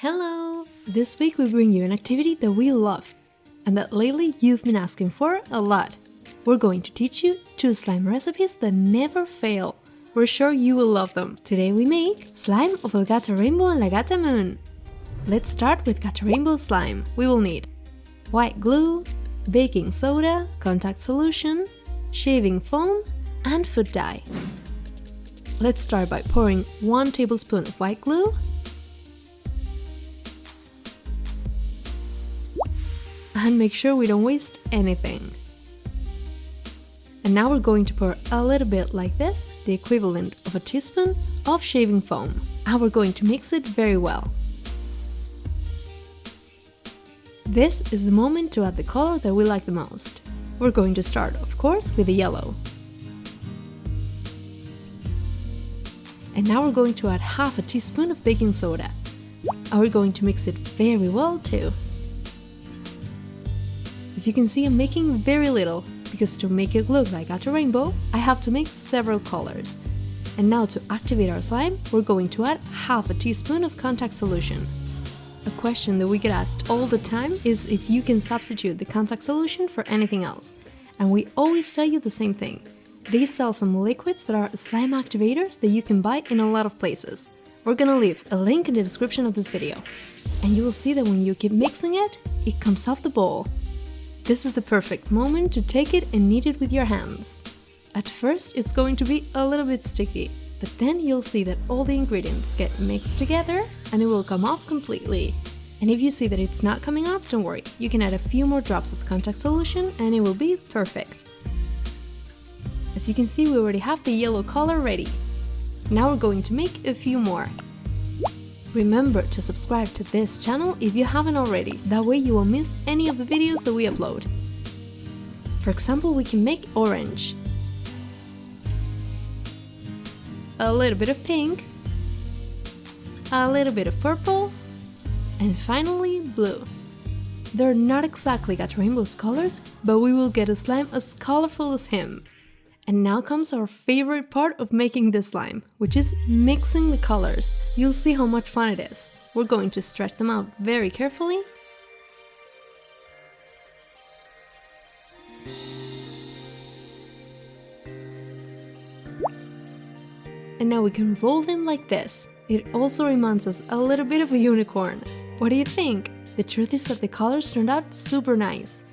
Hello! This week we bring you an activity that we love and that lately you've been asking for a lot. We're going to teach you 2 slime recipes that never fail. We're sure you will love them. Today we make slime of El Gato Rainbow and La Gata Moon. Let's start with Gato Rainbow slime. We will need white glue, baking soda, contact solution, shaving foam, and food dye. Let's start by pouring 1 tablespoon of white glue, and make sure we don't waste anything. And now we're going to pour a little bit like this, the equivalent of a teaspoon of shaving foam. And we're going to mix it very well. This is the moment to add the color that we like the most. We're going to start, of course, with the yellow. And now we're going to add half a teaspoon of baking soda. And we're going to mix it very well too. As you can see, I'm making very little, because to make it look like Gato Rainbow, I have to make several colors. And now to activate our slime, we're going to add half a teaspoon of contact solution. A question that we get asked all the time is if you can substitute the contact solution for anything else. And we always tell you the same thing. They sell some liquids that are slime activators that you can buy in a lot of places. We're gonna leave a link in the description of this video. And you will see that when you keep mixing it, it comes off the bowl. This is the perfect moment to take it and knead it with your hands. At first, it's going to be a little bit sticky, but then you'll see that all the ingredients get mixed together and it will come off completely. And if you see that it's not coming off, don't worry, you can add a few more drops of contact solution and it will be perfect. As you can see, we already have the yellow color ready. Now we're going to make a few more. Remember to subscribe to this channel if you haven't already, that way you won't miss any of the videos that we upload. For example, we can make orange, a little bit of pink, a little bit of purple, and finally blue. They're not exactly Gato Rainbow's colors, but we will get a slime as colorful as him. And now comes our favorite part of making this slime, which is mixing the colors. You'll see how much fun it is. We're going to stretch them out very carefully. And now we can roll them like this. It also reminds us a little bit of a unicorn. What do you think? The truth is that the colors turned out super nice.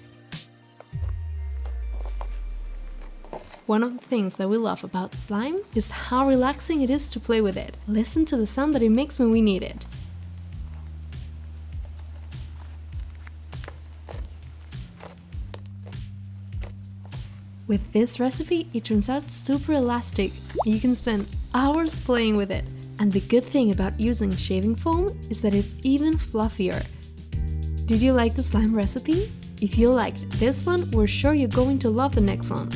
One of the things that we love about slime is how relaxing it is to play with it. Listen to the sound that it makes when we knead it. With this recipe, it turns out super elastic and you can spend hours playing with it. And the good thing about using shaving foam is that it's even fluffier. Did you like the slime recipe? If you liked this one, we're sure you're going to love the next one.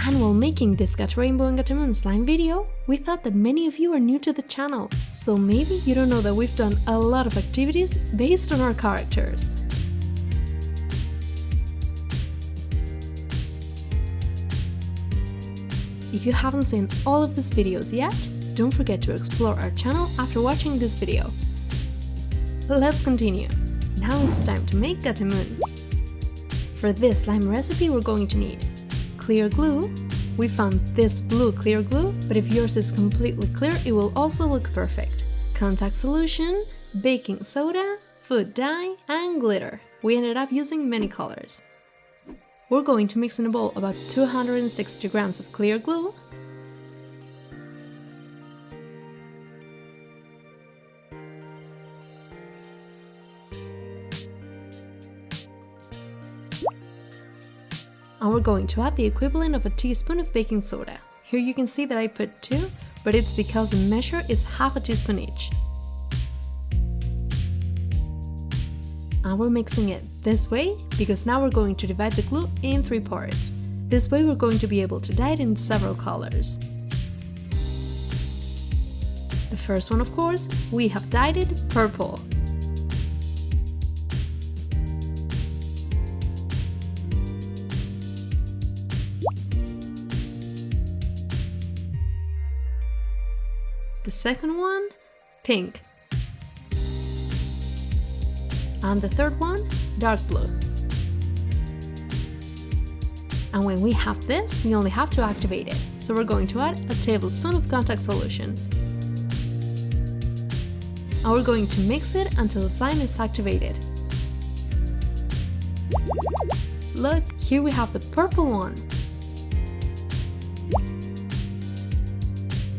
And while making this Gato Rainbow and Gata Moon slime video, we thought that many of you are new to the channel, so maybe you don't know that we've done a lot of activities based on our characters. If you haven't seen all of these videos yet, don't forget to explore our channel after watching this video. Let's continue. Now it's time to make Gata Moon. For this slime recipe, we're going to need clear glue. We found this blue clear glue, but if yours is completely clear, it will also look perfect. Contact solution, baking soda, food dye, and glitter. We ended up using many colors. We're going to mix in a bowl about 260 grams of clear glue, and we're going to add the equivalent of a teaspoon of baking soda. Here you can see that I put 2, but it's because the measure is half a teaspoon each. And we're mixing it this way because now we're going to divide the glue in 3 parts. This way we're going to be able to dye it in several colors. The first one, of course, we have dyed it purple. The second one, pink. And the third one, dark blue. And when we have this, we only have to activate it. So we're going to add a tablespoon of contact solution. And we're going to mix it until the slime is activated. Look, here we have the purple one.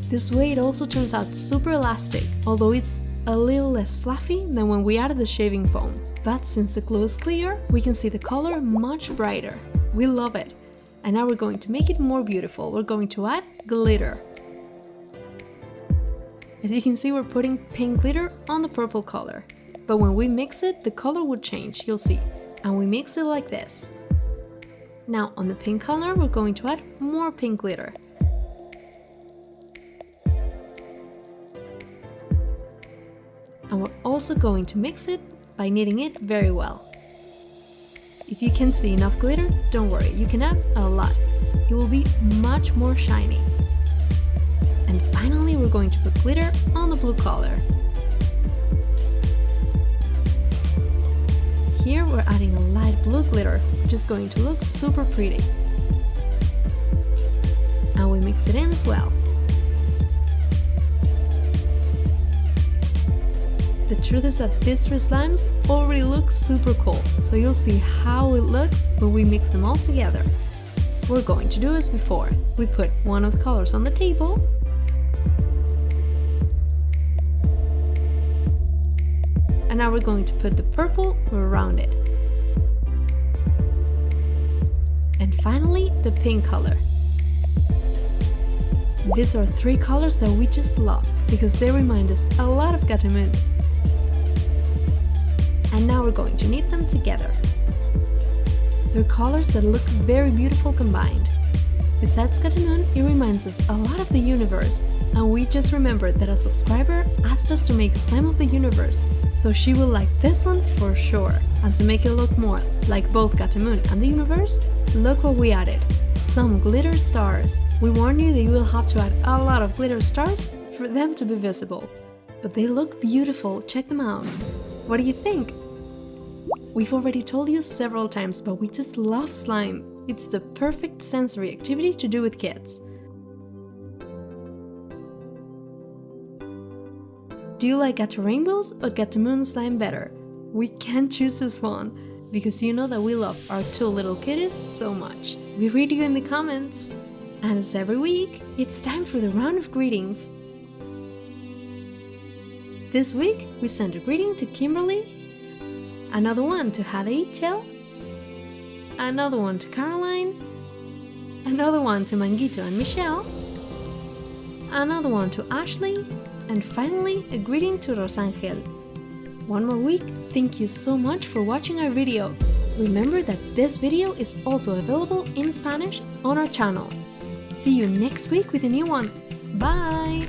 This way it also turns out super elastic, although it's a little less fluffy than when we added the shaving foam. But since the glue is clear, we can see the color much brighter. We love it. And now we're going to make it more beautiful. We're going to add glitter. As you can see, we're putting pink glitter on the purple color. But when we mix it, the color would change, you'll see. And we mix it like this. Now on the pink color, we're going to add more pink glitter. And we're also going to mix it by kneading it very well. If you can see enough glitter, don't worry, you can add a lot. It will be much more shiny. And finally, we're going to put glitter on the blue color. Here we're adding a light blue glitter, which is going to look super pretty. And we mix it in as well. The truth is that these three slimes already look super cool, so you'll see how it looks when we mix them all together. We're going to do as before. We put one of the colors on the table. And now we're going to put the purple around it. And finally, the pink color. These are three colors that we just love, because they remind us a lot of Gato. And now we're going to knead them together. They're colors that look very beautiful combined. Besides Gato, it reminds us a lot of the universe, and we just remembered that a subscriber asked us to make a slime of the universe, so she will like this one for sure. And to make it look more like both Gato and the universe, look what we added. Some glitter stars. We warn you that you will have to add a lot of glitter stars for them to be visible. But they look beautiful, check them out. What do you think? We've already told you several times, but we just love slime. It's the perfect sensory activity to do with kids. Do you like Gato rainbows or Gato slime better? We can't choose this one, because you know that we love our two little kitties so much. We read you in the comments. And as every week, it's time for the round of greetings. This week, we send a greeting to Kimberly, another one to Heeeello, another one to Caroline, another one to Manguito and Michelle, another one to Ashley, and finally a greeting to Rosangel. One more week, thank you so much for watching our video. Remember that this video is also available in Spanish on our channel. See you next week with a new one. Bye!